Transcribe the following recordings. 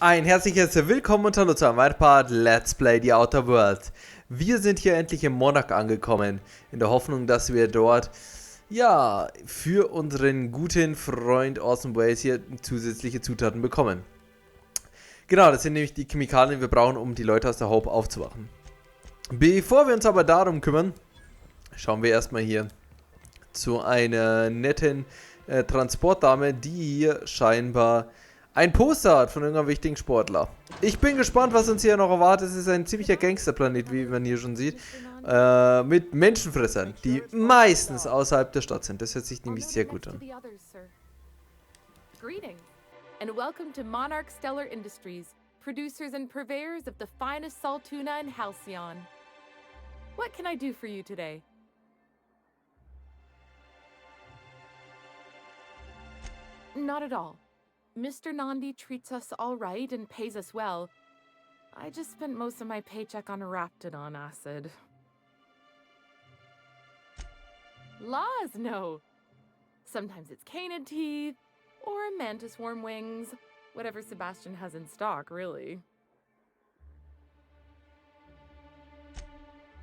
Ein herzliches Willkommen und Hallo zu einem weiteren Part Let's Play the Outer World. Wir sind hier endlich im Monarch angekommen, in der Hoffnung, dass wir dort, ja, für unseren guten Freund Orson Welles hier zusätzliche Zutaten bekommen. Genau, das sind nämlich die Chemikalien, die wir brauchen, um die Leute aus der Hope aufzuwachen. Bevor wir uns aber darum kümmern, schauen wir erstmal hier zu einer netten Transportdame, die hier scheinbar ein Poster hat von irgendeinem wichtigen Sportler. Ich bin gespannt, was uns hier noch erwartet. Es ist ein ziemlicher Gangsterplanet, wie man hier schon sieht. Mit Menschenfressern, die meistens außerhalb der Stadt sind. Das hört sich nämlich sehr gut an. Greetings, and welcome to Monarch Stellar Industries, producers and purveyors of the finest salt tuna in Halcyon. What can I do for you today? Not at all. Mr. Nandi treats us all right and pays us well. I just spent most of my paycheck on Raptidon acid. Laws, no. Sometimes it's canid teeth, or mantis worm wings. Whatever Sebastian has in stock, really.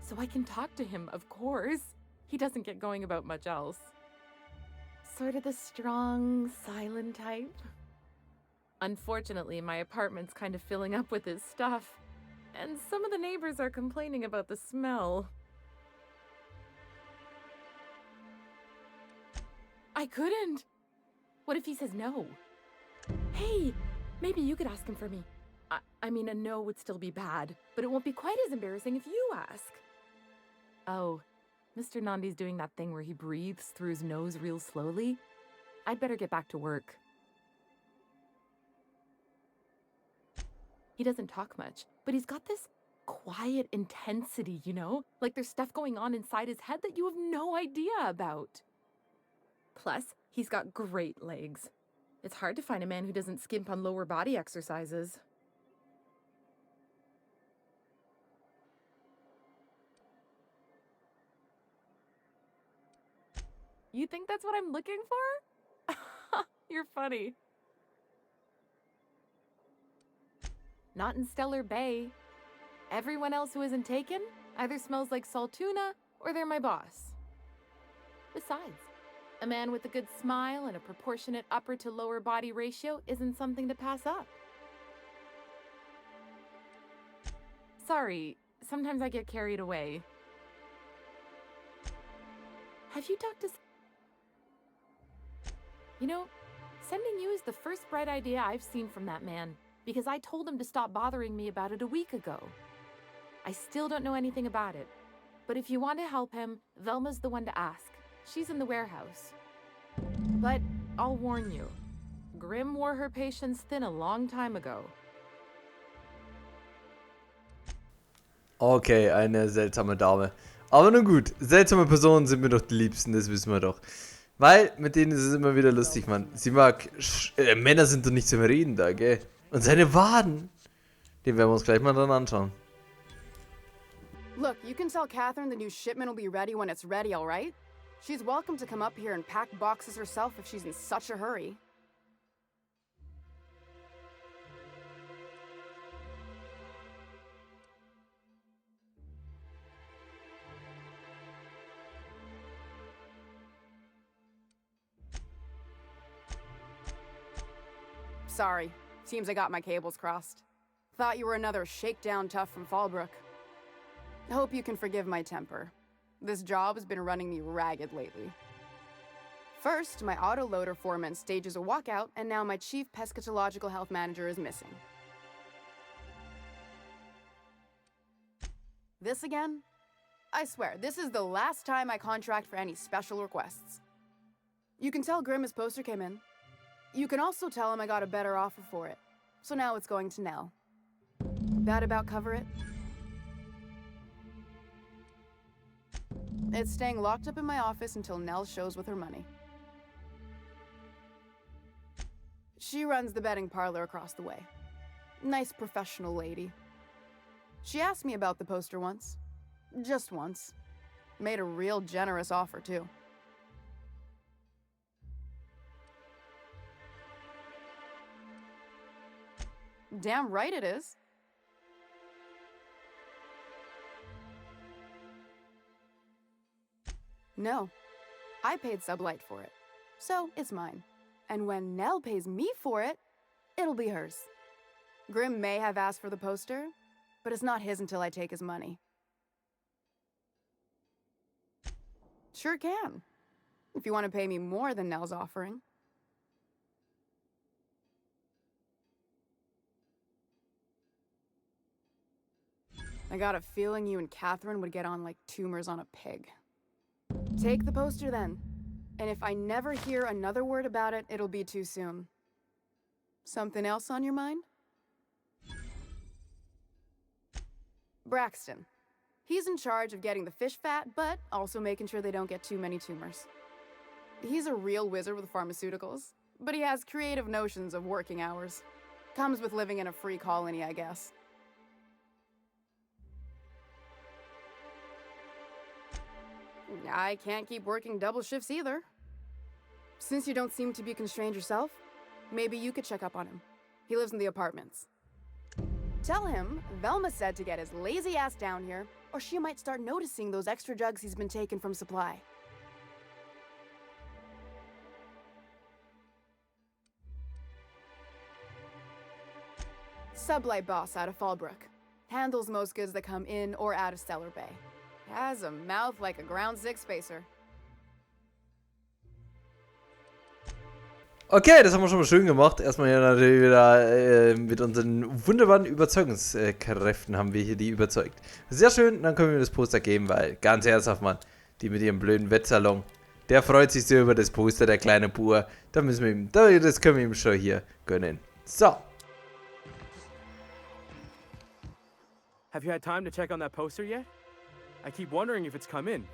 So I can talk to him, of course. He doesn't get going about much else. Sort of the strong, silent type. Unfortunately, my apartment's kind of filling up with his stuff, and some of the neighbors are complaining about the smell. I couldn't! What if he says no? Hey, maybe you could ask him for me. I mean, a no would still be bad, but it won't be quite as embarrassing if you ask. Oh, Mr. Nandi's doing that thing where he breathes through his nose real slowly. I'd better get back to work. He doesn't talk much, but he's got this quiet intensity, you know? Like there's stuff going on inside his head that you have no idea about. Plus, he's got great legs. It's hard to find a man who doesn't skimp on lower body exercises. You think that's what I'm looking for? You're funny. Not in Stellar Bay. Everyone else who isn't taken either smells like salt tuna or they're my boss. Besides, a man with a good smile and a proportionate upper to lower body ratio isn't something to pass up. Sorry, sometimes I get carried away. Have you talked to... You know, sending you is the first bright idea I've seen from that man, because I told him to stop bothering me about it a week ago. I still don't know anything about it, but if you want to help him, Velma's the one to ask. She's in the warehouse. But I'll warn you, Grimm wore her patience thin a long time ago. Okay, eine seltsame Dame. Aber nun gut, seltsame Personen sind mir doch die Liebsten, das wissen wir doch. Weil, mit denen ist es immer wieder lustig, Mann. Sie mag... Männer sind doch nicht zum Reden da, gell? Und seine Waden, den werden wir uns gleich mal dann anschauen. Look, you can tell Catherine the new shipment will be ready when it's ready, all right? She's welcome to come up here and pack boxes herself if she's in such a hurry. Sorry. Seems I got my cables crossed. Thought you were another shakedown tough from Fallbrook. Hope you can forgive my temper. This job has been running me ragged lately. First, my autoloader foreman stages a walkout, and now my chief pescatological health manager is missing. This again? I swear, this is the last time I contract for any special requests. You can tell Grimm his poster came in. You can also tell him I got a better offer for it. So now it's going to Nell. That about cover it? It's staying locked up in my office until Nell shows with her money. She runs the betting parlor across the way. Nice professional lady. She asked me about the poster once. Just once. Made a real generous offer, too. Damn right it is. No, I paid Sublight for it, so it's mine. And when Nell pays me for it, it'll be hers. Grimm may have asked for the poster, but it's not his until I take his money. Sure can, if you want to pay me more than Nell's offering. I got a feeling you and Catherine would get on like tumors on a pig. Take the poster then. And if I never hear another word about it, it'll be too soon. Something else on your mind? Braxton. He's in charge of getting the fish fat, but also making sure they don't get too many tumors. He's a real wizard with pharmaceuticals, but he has creative notions of working hours. Comes with living in a free colony, I guess. I can't keep working double shifts either. Since you don't seem to be constrained yourself, maybe you could check up on him. He lives in the apartments. Tell him Velma said to get his lazy ass down here, or she might start noticing those extra drugs he's been taking from supply. Sublight boss out of Fallbrook. Handles most goods that come in or out of Stellar Bay. Has a mouth like a Ground Six Spacer. Okay, das haben wir schon mal schön gemacht. Erstmal hier natürlich wieder mit unseren wunderbaren Überzeugungskräften haben wir hier die überzeugt. Sehr schön, dann können wir das Poster geben, weil ganz ernsthaft, Mann, die mit ihrem blöden Wettsalon, der freut sich sehr über das Poster, der kleine Bur. Da müssen wir ihm, das können wir ihm schon hier gönnen. So. Have you had time to check on that poster yet? I keep wondering if it's come in.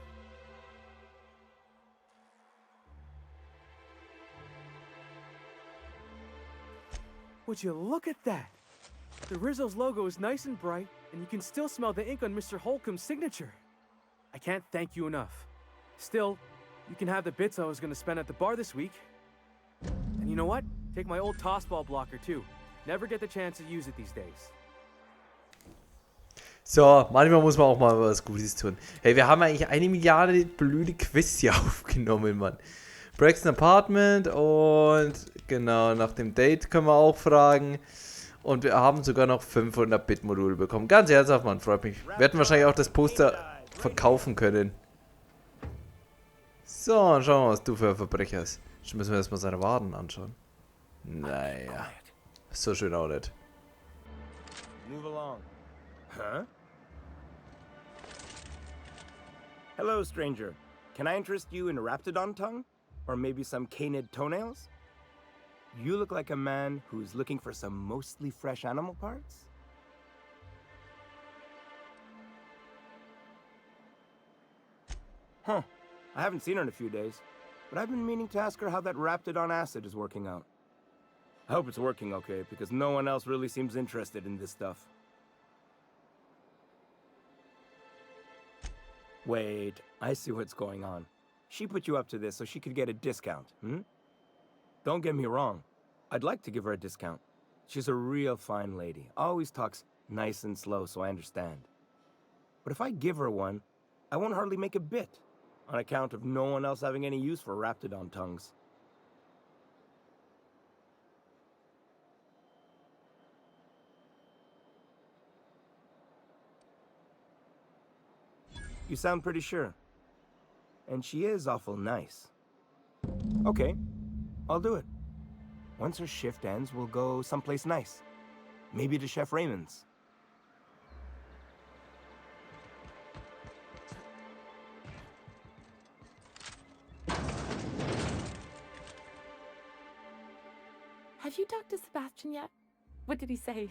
Would you look at that? The Rizzo's logo is nice and bright, and you can still smell the ink on Mr. Holcomb's signature. I can't thank you enough. Still, you can have the bits I was going to spend at the bar this week. And you know what? Take my old tossball blocker too. Never get the chance to use it these days. So, manchmal muss man auch mal was Gutes tun. Hey, wir haben eigentlich 1 Milliarde blöde Quiz hier aufgenommen, Mann. Braxton Apartment und genau, nach dem Date können wir auch fragen. Und wir haben sogar noch 500-Bit-Module bekommen. Ganz ernsthaft, Mann, freut mich. Wir hätten wahrscheinlich auch das Poster verkaufen können. So, schauen wir mal, was du für ein Verbrecher hast. Jetzt müssen wir erstmal seine Waden anschauen. Naja, so schön auch nicht. Move along. Huh? Hello, stranger. Can I interest you in a raptidon tongue? Or maybe some canid toenails? You look like a man who's looking for some mostly fresh animal parts? Huh. I haven't seen her in a few days, but I've been meaning to ask her how that raptidon acid is working out. I hope it's working okay, because no one else really seems interested in this stuff. Wait, I see what's going on. She put you up to this so she could get a discount, hmm? Don't get me wrong. I'd like to give her a discount. She's a real fine lady. Always talks nice and slow, so I understand. But if I give her one, I won't hardly make a bit, on account of no one else having any use for raptidon tongues. You sound pretty sure. And she is awful nice. Okay, I'll do it. Once her shift ends, we'll go someplace nice. Maybe to Chef Raymond's. Have you talked to Sebastian yet? What did he say?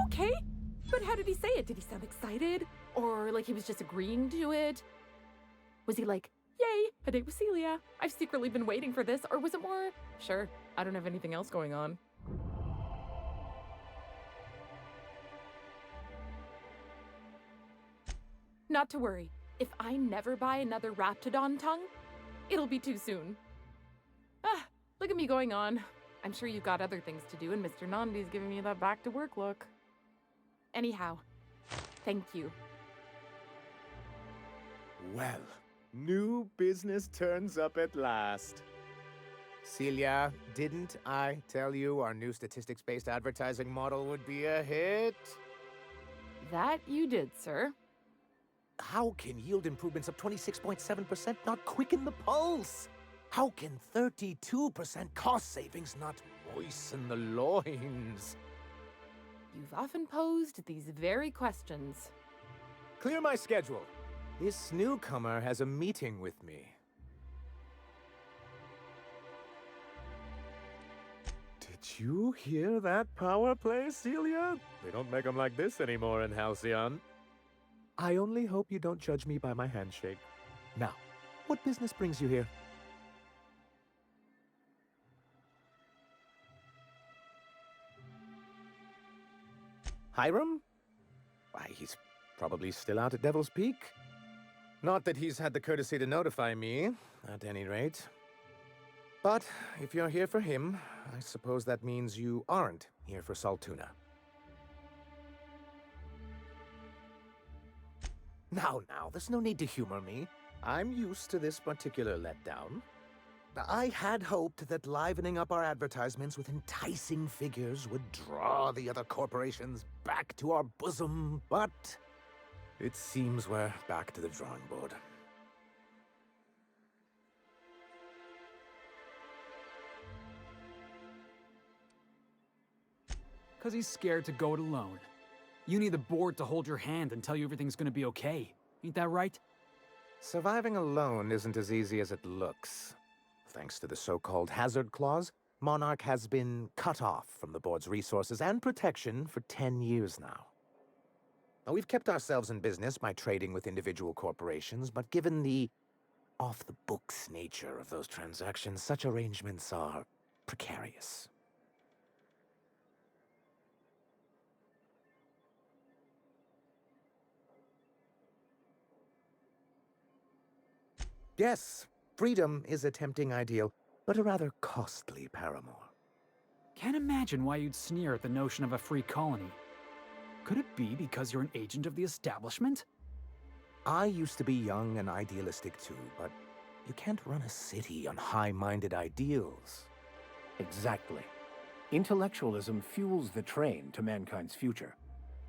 Okay, but how did he say it? Did he sound excited? Or like he was just agreeing to it? Was he like, yay, a date with Celia. I've secretly been waiting for this. Or was it more, sure, I don't have anything else going on. Not to worry. If I never buy another Raptidon tongue, it'll be too soon. Ah, Look at me going on. I'm sure you've got other things to do, and Mr. Nandi's giving me that back-to-work look. Anyhow, thank you. Well, new business turns up at last. Celia, didn't I tell you our new statistics-based advertising model would be a hit? That you did, sir. How can yield improvements of 26.7% not quicken the pulse? How can 32% cost savings not moisten the loins? You've often posed these very questions. Clear my schedule. This newcomer has a meeting with me. Did you hear that power play, Celia? They don't make them like this anymore in Halcyon. I only hope you don't judge me by my handshake. Now, what business brings you here? Hiram? Why, he's probably still out at Devil's Peak. Not that he's had the courtesy to notify me, at any rate. But if you're here for him, I suppose that means you aren't here for Saltuna. Now, there's no need to humor me. I'm used to this particular letdown. I had hoped that livening up our advertisements with enticing figures would draw the other corporations back to our bosom, but it seems we're back to the drawing board. Because he's scared to go it alone. You need the board to hold your hand and tell you everything's gonna be okay. Ain't that right? Surviving alone isn't as easy as it looks. Thanks to the so-called hazard clause, Monarch has been cut off from the board's resources and protection for 10 years now. Now, we've kept ourselves in business by trading with individual corporations, but given the off-the-books nature of those transactions, such arrangements are precarious. Yes, freedom is a tempting ideal, but a rather costly paramour. Can't imagine why you'd sneer at the notion of a free colony. Could it be because you're an agent of the establishment? I used to be young and idealistic too, but you can't run a city on high-minded ideals. Exactly. Intellectualism fuels the train to mankind's future,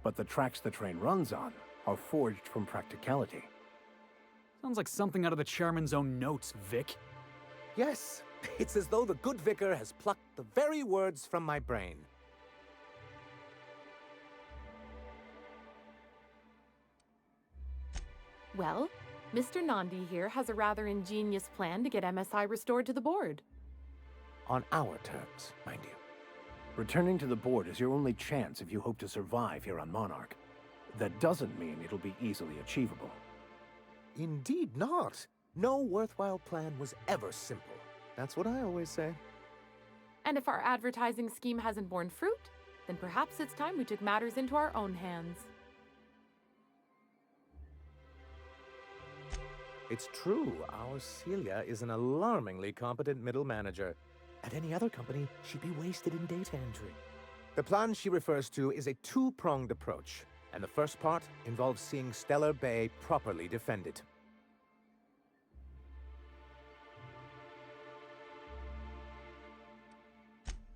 but the tracks the train runs on are forged from practicality. Sounds like something out of the chairman's own notes, Vic. Yes, it's as though the good vicar has plucked the very words from my brain. Well, Mr. Nandi here has a rather ingenious plan to get MSI restored to the board. On our terms, mind you. Returning to the board is your only chance if you hope to survive here on Monarch. That doesn't mean it'll be easily achievable. Indeed not. No worthwhile plan was ever simple. That's what I always say. And if our advertising scheme hasn't borne fruit, then perhaps it's time we took matters into our own hands. It's true, our Celia is an alarmingly competent middle manager. At any other company, she'd be wasted in data entry. The plan she refers to is a two-pronged approach, and the first part involves seeing Stellar Bay properly defended.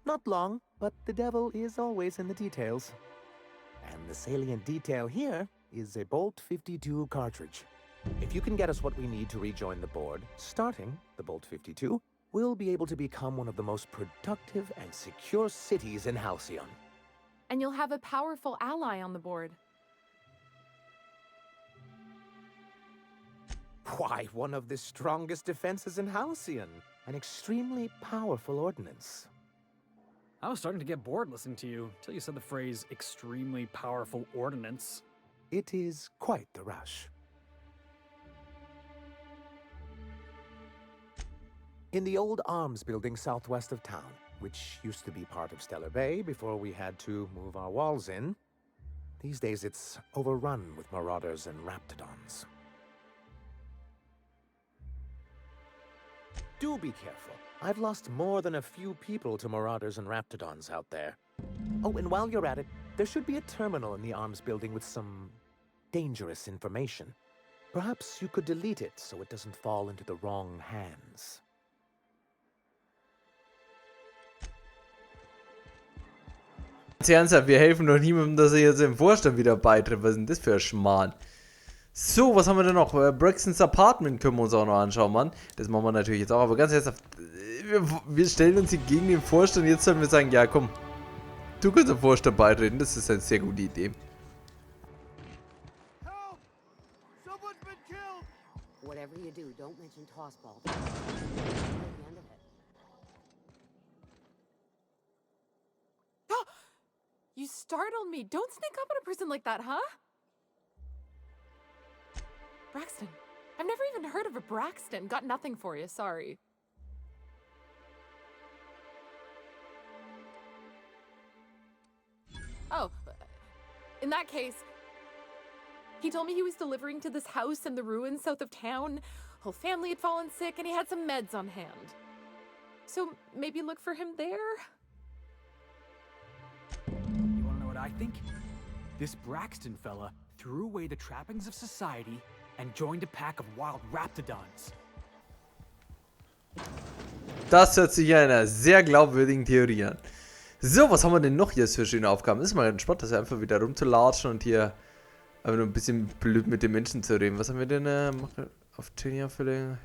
Not long, but the devil is always in the details. And the salient detail here is a Bolt 52 cartridge. If you can get us what we need to rejoin the board, starting the Bolt 52, we'll be able to become one of the most productive and secure cities in Halcyon. And you'll have a powerful ally on the board. Why, one of the strongest defenses in Halcyon. An extremely powerful ordnance. I was starting to get bored listening to you, till you said the phrase, extremely powerful ordnance. It is quite the rush. In the old arms building southwest of town, which used to be part of Stellar Bay before we had to move our walls in, these days it's overrun with marauders and raptidons. Do be careful. I've lost more than a few people to marauders and raptidons out there. Oh, and while you're at it, there should be a terminal in the arms building with some dangerous information. Perhaps you could delete it so it doesn't fall into the wrong hands. Ernsthaft, wir helfen doch niemandem, dass er jetzt im Vorstand wieder beitritt. Was ist denn das für ein Schmarrn? So, was haben wir denn noch? Braxtons Apartment können wir uns auch noch anschauen, Mann. Das machen wir natürlich jetzt auch, aber ganz ernsthaft, wir stellen uns hier gegen den Vorstand. Jetzt sollten wir sagen, ja komm, du kannst im Vorstand beitreten. Das ist eine sehr gute Idee. Whatever you do, don't mention tossball. You startled me. Don't sneak up on a person like that, huh? Braxton. I've never even heard of a Braxton. Got nothing for you, sorry. Oh, in that case, he told me he was delivering to this house in the ruins south of town. Whole family had fallen sick and he had some meds on hand. So maybe look for him there? You wanna know what I think? This Braxton fella threw away the trappings of society and joined a pack of wild raptidons. Das hört sich ja einer sehr glaubwürdigen Theorie an. So, was haben wir denn noch hier für schöne Aufgaben? Ist mal entspannt, das einfach wieder rumzulatschen und hier einfach nur ein bisschen blöd mit den Menschen zu reden. Was haben wir denn? Auf 10 Jahre Fälle.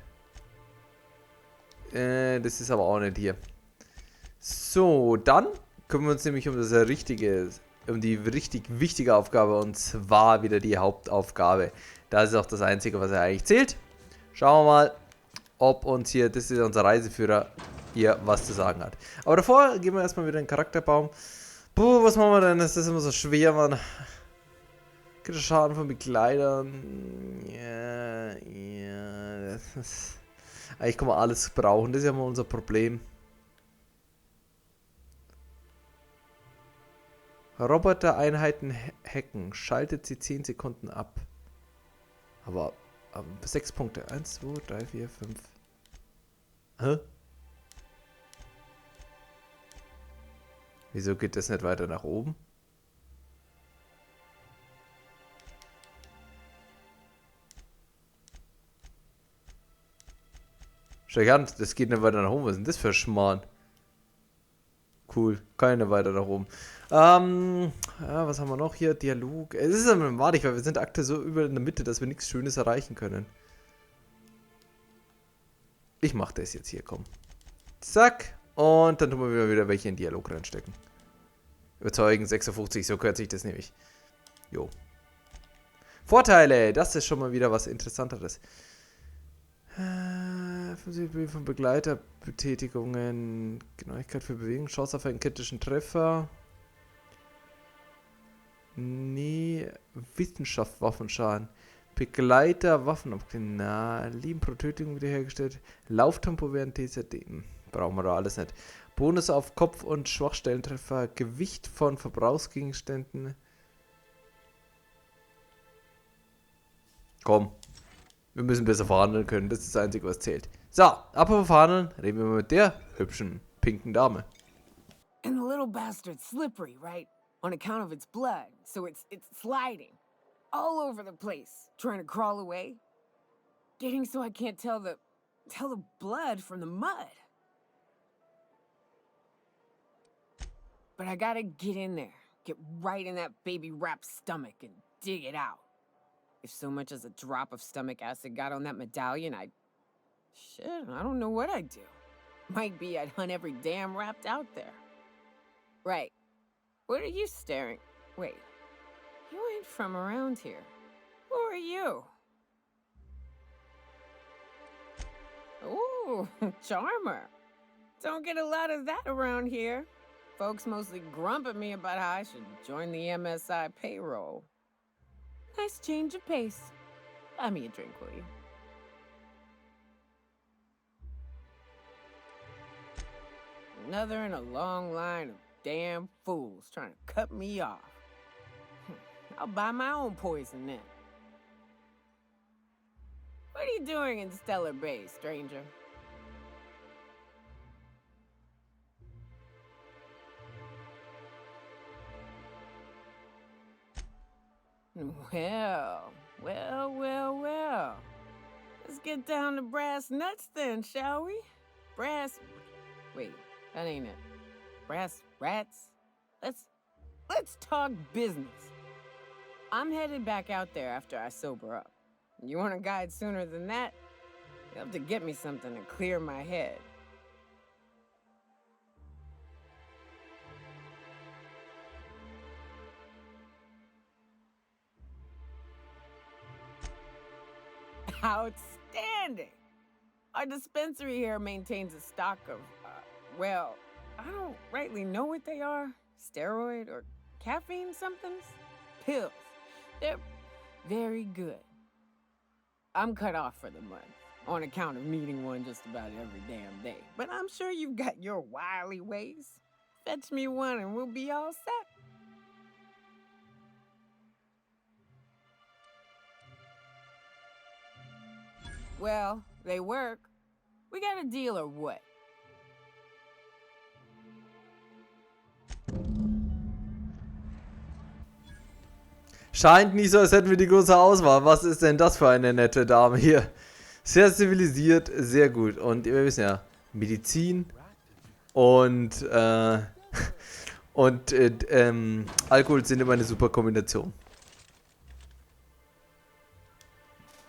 Das ist aber auch nicht hier. So, dann kümmern wir uns nämlich um die richtig wichtige Aufgabe, und zwar wieder die Hauptaufgabe. Das ist auch das Einzige, was eigentlich zählt. Schauen wir mal, ob uns hier, das ist unser Reiseführer, hier was zu sagen hat. Aber davor gehen wir erstmal wieder in den Charakterbaum. Puh, was machen wir denn? Das ist immer so schwer, Mann. Kriegt Schaden von Begleitern. Ja, das ist... Eigentlich kann man alles brauchen, das ist ja mal unser Problem. Robotereinheiten hacken. Schaltet sie 10 Sekunden ab. Aber 6 Punkte. 1, 2, 3, 4, 5. Hä? Wieso geht das nicht weiter nach oben? Schau dich an, das geht nicht weiter nach oben. Was ist denn das für ein Schmarrn? Cool, keine weiter nach oben. Ja, was haben wir noch hier? Dialog. Es ist aber madig, weil wir sind aktuell so überall in der Mitte, dass wir nichts Schönes erreichen können. Ich mach das jetzt hier, komm. Zack. Und dann tun wir wieder welche in Dialog reinstecken. Überzeugen, 56, so kürzt sich das nämlich. Jo. Vorteile, das ist schon mal wieder was Interessanteres. Von Begleiterbetätigungen, Genauigkeit für Bewegung, Chance auf einen kritischen Treffer. Nee, Wissenschaft, Waffenschaden. Begleiter, Waffen, Leben pro Tötung wiederhergestellt. Lauftempo während TZD. Brauchen wir doch alles nicht. Bonus auf Kopf- und Schwachstellentreffer. Gewicht von Verbrauchsgegenständen. Komm. Wir müssen besser verhandeln können. Das ist das Einzige, was zählt. So, apropos verhandeln, reden wir mal mit der hübschen, pinken Dame. And the little bastard's slippery, right? On account of its blood. So it's sliding. All over the place. Trying to crawl away. Getting so I can't tell the blood from the mud. But I gotta get in there. Get right in that baby rap's stomach and dig it out. If so much as a drop of stomach acid got on that medallion, I don't know what I'd do. Might be I'd hunt every damn rapt out there. Right. What are you staring? Wait. You ain't from around here. Who are you? Ooh, charmer. Don't get a lot of that around here. Folks mostly grump at me about how I should join the MSI payroll. Nice change of pace. Buy me a drink, will you? Another in a long line of damn fools trying to cut me off. I'll buy my own poison then. What are you doing in Stellar Bay, stranger? Well. Let's get down to brass nuts then, shall we? Wait, that ain't it. Brass rats? Let's talk business. I'm headed back out there after I sober up. You want a guide sooner than that? You'll have to get me something to clear my head. Outstanding! Our dispensary here maintains a stock of, well, I don't rightly know what they are. Steroid or caffeine somethings? Pills. They're very good. I'm cut off for the month, on account of needing one just about every damn day. But I'm sure you've got your wily ways. Fetch me one and we'll be all set. Well, they work. We got a deal or what? Scheint nicht so, als hätten wir die große Auswahl. Was ist denn das für eine nette Dame hier? Sehr zivilisiert, sehr gut. Und wir wissen ja, Medizin und, Alkohol sind immer eine super Kombination.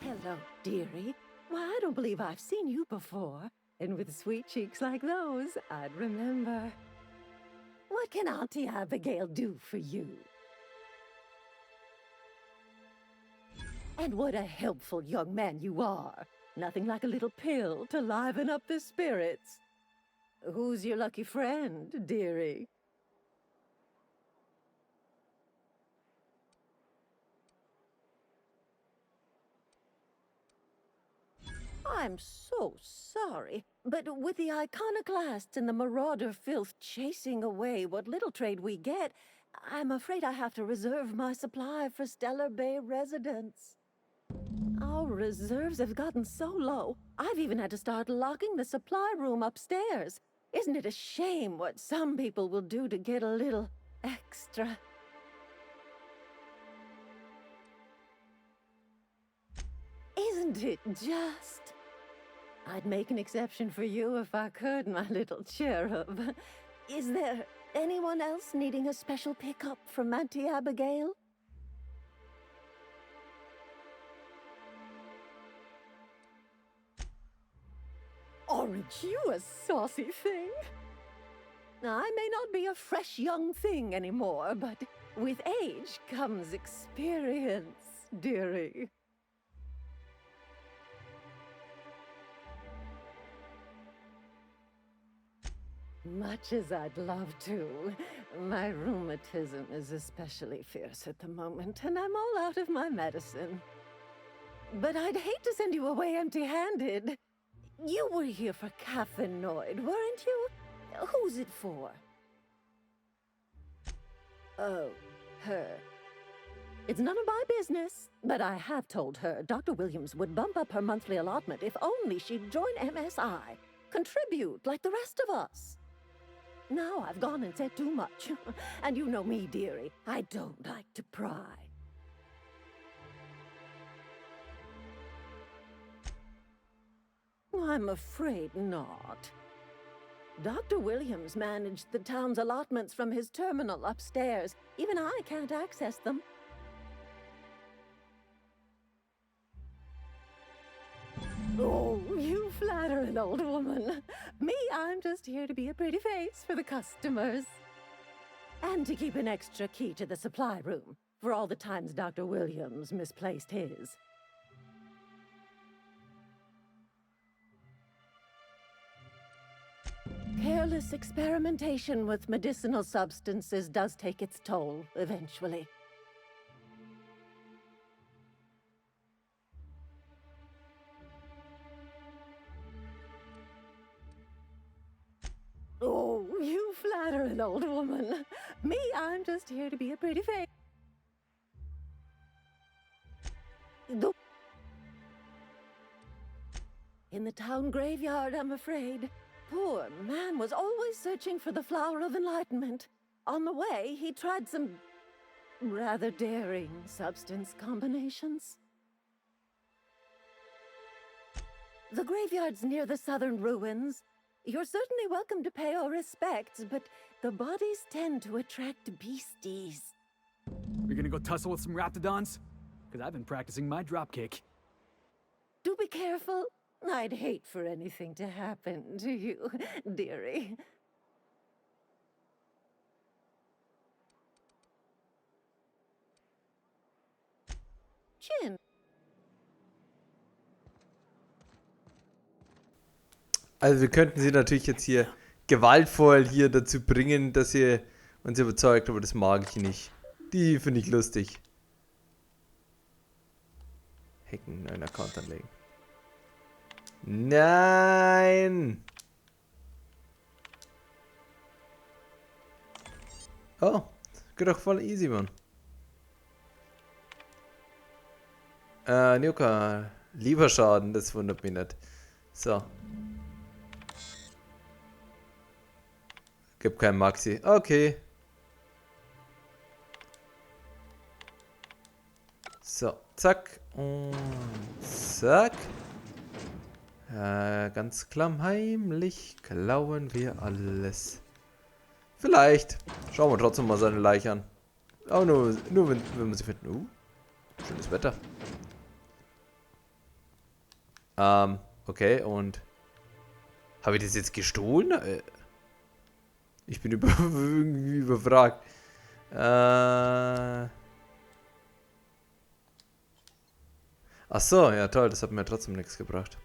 Hello, dearie. Why, I don't believe I've seen you before. And with sweet cheeks like those, I'd remember. What can Auntie Abigail do for you? And what a helpful young man you are. Nothing like a little pill to liven up the spirits. Who's your lucky friend, dearie? I'm so sorry, but with the iconoclasts and the marauder filth chasing away what little trade we get, I'm afraid I have to reserve my supply for Stellar Bay residents. Our reserves have gotten so low, I've even had to start locking the supply room upstairs. Isn't it a shame what some people will do to get a little extra? Isn't it just? I'd make an exception for you if I could, my little cherub. Is there anyone else needing a special pickup from Auntie Abigail? Aren't you a saucy thing? I may not be a fresh young thing anymore, but with age comes experience, dearie. Much as I'd love to, my rheumatism is especially fierce at the moment, and I'm all out of my medicine. But I'd hate to send you away empty-handed. You were here for caffeinoid, weren't you? Who's it for? Oh, her. It's none of my business, but I have told her Dr. Williams would bump up her monthly allotment if only she'd join MSI. Contribute like the rest of us. Now I've gone and said too much. And you know me, dearie. I don't like to pry. I'm afraid not. Dr. Williams managed the town's allotments from his terminal upstairs. Even I can't access them. Oh, you flatter an old woman. Me, I'm just here to be a pretty face for the customers. And to keep an extra key to the supply room, for all the times Dr. Williams misplaced his. Careless experimentation with medicinal substances does take its toll, eventually. Oh, you flatter an old woman. Me, I'm just here to be a pretty face. In the town graveyard, I'm afraid. Poor man was always searching for the flower of enlightenment. On the way, he tried some rather daring substance combinations. The graveyard's near the southern ruins. You're certainly welcome to pay our respects, but the bodies tend to attract beasties. We're gonna go tussle with some raptidons? Because I've been practicing my dropkick. Do be careful. I'd hate for anything to happen to you, dearie. Chin. Also wir könnten sie natürlich jetzt hier gewaltvoll hier dazu bringen, dass ihr uns überzeugt, aber das mag ich nicht. Die finde ich lustig. Hacken, einen Account anlegen. Nein! Oh, geht doch voll easy, Mann. Nyoka, lieber Schaden, das wundert mich nicht. So. Gibt kein Maxi. Okay. So, zack. Und zack. Ganz klammheimlich klauen wir alles. Vielleicht. Schauen wir trotzdem mal seine Leiche an. Aber nur wenn wir sie finden. Schönes Wetter. Okay, und habe ich das jetzt gestohlen? Ich bin irgendwie überfragt. Ach so, ja toll, das hat mir trotzdem nichts gebracht.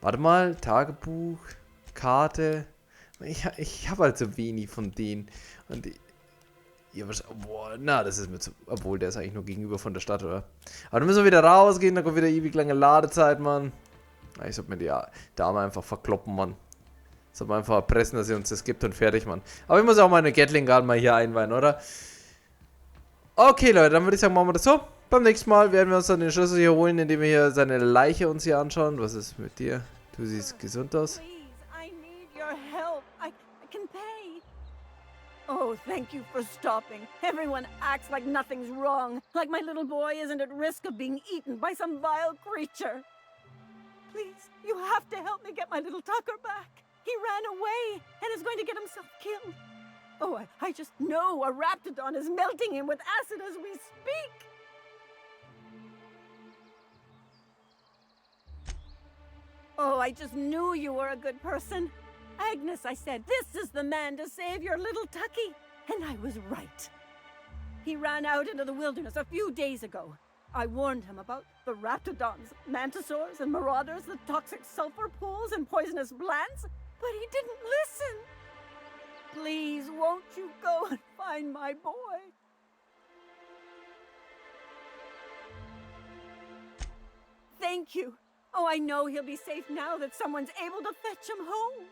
Warte mal, Tagebuch, Karte. Ich habe halt so wenig von denen. Und ja, boah, na, das ist mir zu. Obwohl, der ist eigentlich nur gegenüber von der Stadt, oder? Aber dann müssen wir wieder rausgehen, dann kommt wieder ewig lange Ladezeit, Mann. Ich sollte mir die Dame einfach verkloppen, Mann. Sollte man einfach erpressen, dass sie uns das gibt und fertig, Mann. Aber ich muss auch meine Gatling Gun mal hier einweihen, oder? Okay, Leute, dann würde ich sagen, machen wir das so. Beim nächsten Mal werden wir uns dann den Schlüssel hier holen, indem wir hier seine Leiche uns hier anschauen. Was ist mit dir? Du siehst gesund aus. Oh, thank you for stopping. Everyone acts like nothing's wrong, like my little boy isn't at risk of being eaten by some vile creature. Please, you have to help me get my little Tucker back. He ran away and is going to get himself killed. Oh, I just know a raptidon is melting him with acid as we speak. Oh, I just knew you were a good person. Agnes, I said, this is the man to save your little Tucky. And I was right. He ran out into the wilderness a few days ago. I warned him about the raptidons, mantisaurs, and marauders, the toxic sulfur pools, and poisonous plants, but he didn't listen. Please, won't you go and find my boy? Thank you. Oh, I know he'll be safe now that someone's able to fetch him home.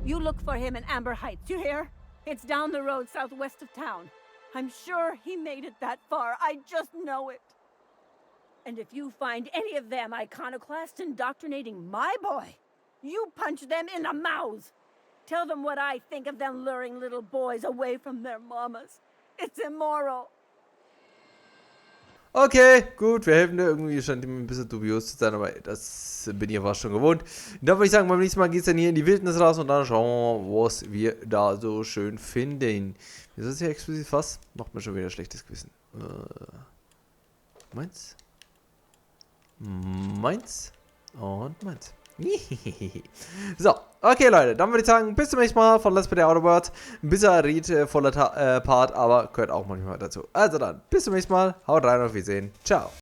You look for him in Amber Heights, you hear? It's down the road southwest of town. I'm sure he made it that far. I just know it. And if you find any of them iconoclasts indoctrinating my boy, you punch them in the mouths. Tell them what I think of them luring little boys away from their mamas. It's immoral. Okay, gut, wir helfen dir. Irgendwie scheint ihm ein bisschen dubios zu sein, aber das bin ich fast schon gewohnt. Dann würde ich sagen, beim nächsten Mal geht es dann hier in die Wildnis raus und dann schauen wir, was wir da so schön finden. Wieso ist das hier explizit fast? Macht mir schon wieder ein schlechtes Gewissen. Meins. Meins. Und meins. So, okay Leute, dann würde ich sagen, bis zum nächsten Mal von Let's Play the Outer Worlds. Ein bisschen Ried voller Part, aber gehört auch manchmal dazu. Also dann, bis zum nächsten Mal, haut rein und wir sehen. Ciao.